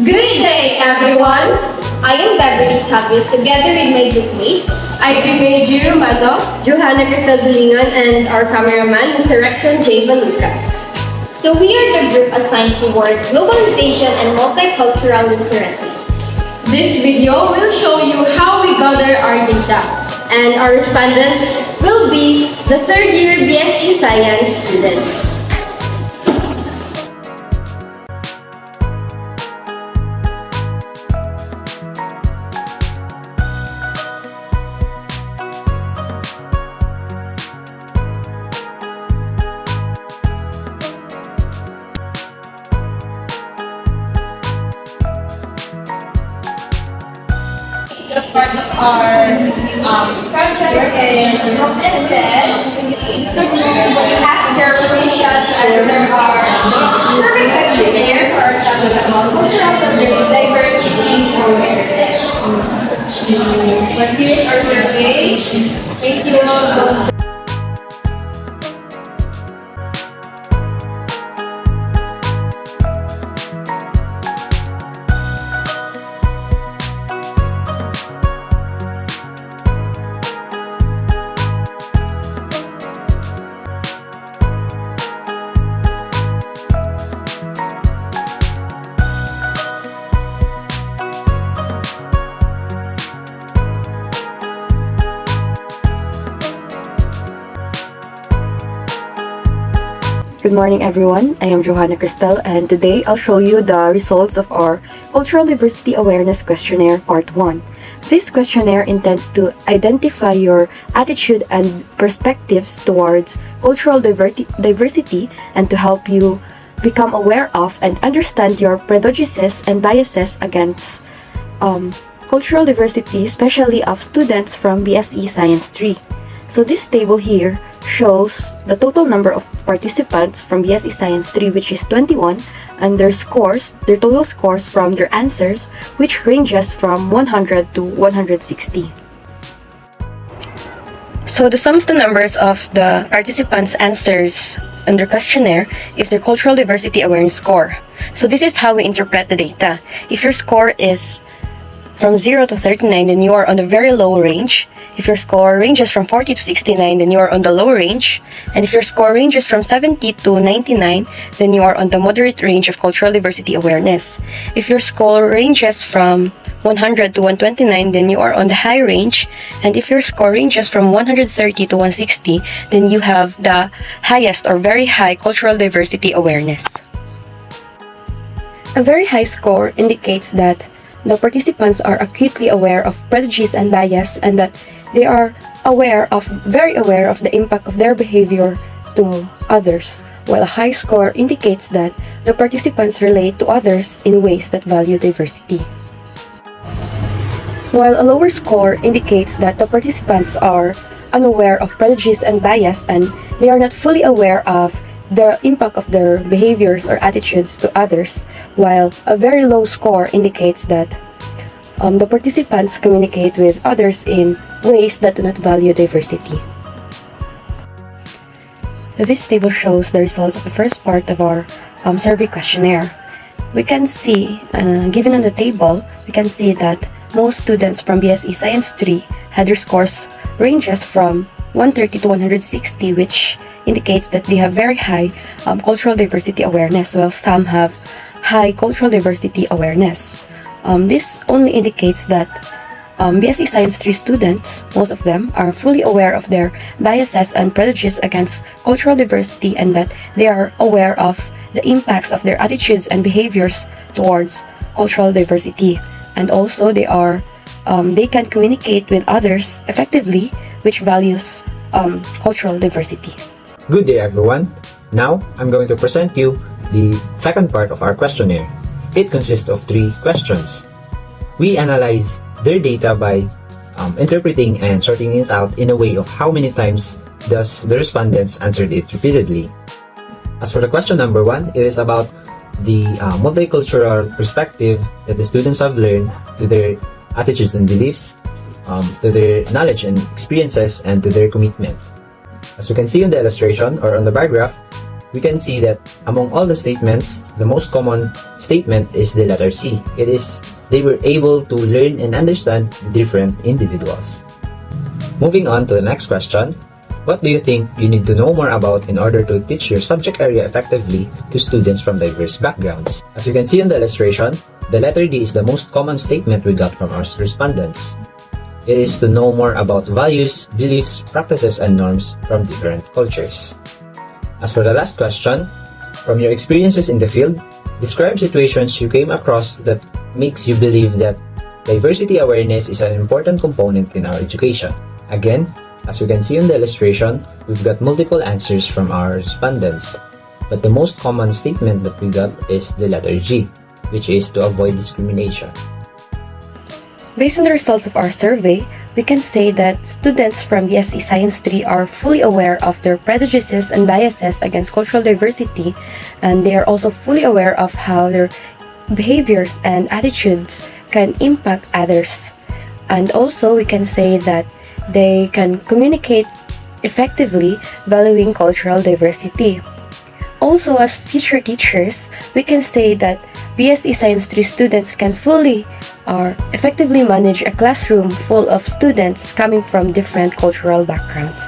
Good day, everyone! I am Beverly Tapios together with my groupmates. I'm Imeji Romano, Johanna Cristal Bulingan, and our cameraman, Mr. Rexon J. Baluca. So we are the group assigned towards globalization and multicultural literacy. This video will show you how we gather our data. And our respondents will be the third year BSc Science students. As part of our project in Embed, ask your questions and there are survey questionnaire for our topic about cultural diversity awareness. But here's our survey. Thank you. Good morning everyone, I am Johanna Cristal and today I'll show you the results of our Cultural Diversity Awareness Questionnaire Part 1. This questionnaire intends to identify your attitude and perspectives towards cultural diversity and to help you become aware of and understand your prejudices and biases against cultural diversity, especially of students from BSE Science 3. So this table here shows the total number of participants from BSE Science 3, which is 21, and their total scores from their answers, which ranges from 100 to 160. So the sum of the numbers of the participants' answers in their questionnaire is their cultural diversity awareness score. So this is how we interpret the data. If your score is from 0 to 39, then you are on the very low range. If your score ranges from 40 to 69, then you are on the low range. And if your score ranges from 70 to 99, then you are on the moderate range of cultural diversity awareness. If your score ranges from 100 to 129, then you are on the high range. And if your score ranges from 130 to 160, then you have the highest or very high cultural diversity awareness. A very high score indicates that the participants are acutely aware of prejudice and bias and that they are very aware of the impact of their behavior to others, while a high score indicates that the participants relate to others in ways that value diversity. While a lower score indicates that the participants are unaware of prejudice and bias and they are not fully aware of the impact of their behaviors or attitudes to others, while a very low score indicates that the participants communicate with others in ways that do not value diversity. This table shows the results of the first part of our survey questionnaire. We can see, given on the table, we can see that most students from BSE Science 3 had their scores ranges from 130 to 160, which indicates that they have very high cultural diversity awareness, while some have high cultural diversity awareness. This only indicates that BSE Science 3 students, most of them, are fully aware of their biases and prejudices against cultural diversity and that they are aware of the impacts of their attitudes and behaviors towards cultural diversity. And also they can communicate with others effectively, which values cultural diversity. Good day everyone. Now I'm going to present you the second part of our questionnaire. It consists of 3 questions. We analyze their data by interpreting and sorting it out in a way of how many times does the respondents answered it repeatedly. As for the question number 1, it is about the multicultural perspective that the students have learned to their attitudes and beliefs, to their knowledge and experiences, and to their commitment. As you can see in the illustration or on the bar graph, we can see that among all the statements, the most common statement is the letter C. It is they were able to learn and understand the different individuals. Moving on to the next question. What do you think you need to know more about in order to teach your subject area effectively to students from diverse backgrounds? As you can see in the illustration, the letter D is the most common statement we got from our respondents. It is to know more about values, beliefs, practices, and norms from different cultures. As for the last question, from your experiences in the field, describe situations you came across that makes you believe that diversity awareness is an important component in our education. Again, as you can see in the illustration, we've got multiple answers from our respondents. But the most common statement that we got is the letter G, which is to avoid discrimination. Based on the results of our survey, we can say that students from BSc Science 3 are fully aware of their prejudices and biases against cultural diversity, and they are also fully aware of how their behaviors and attitudes can impact others. And also, we can say that they can communicate effectively, valuing cultural diversity. Also, as future teachers, we can say that BSc Science 3 students can fully or effectively manage a classroom full of students coming from different cultural backgrounds.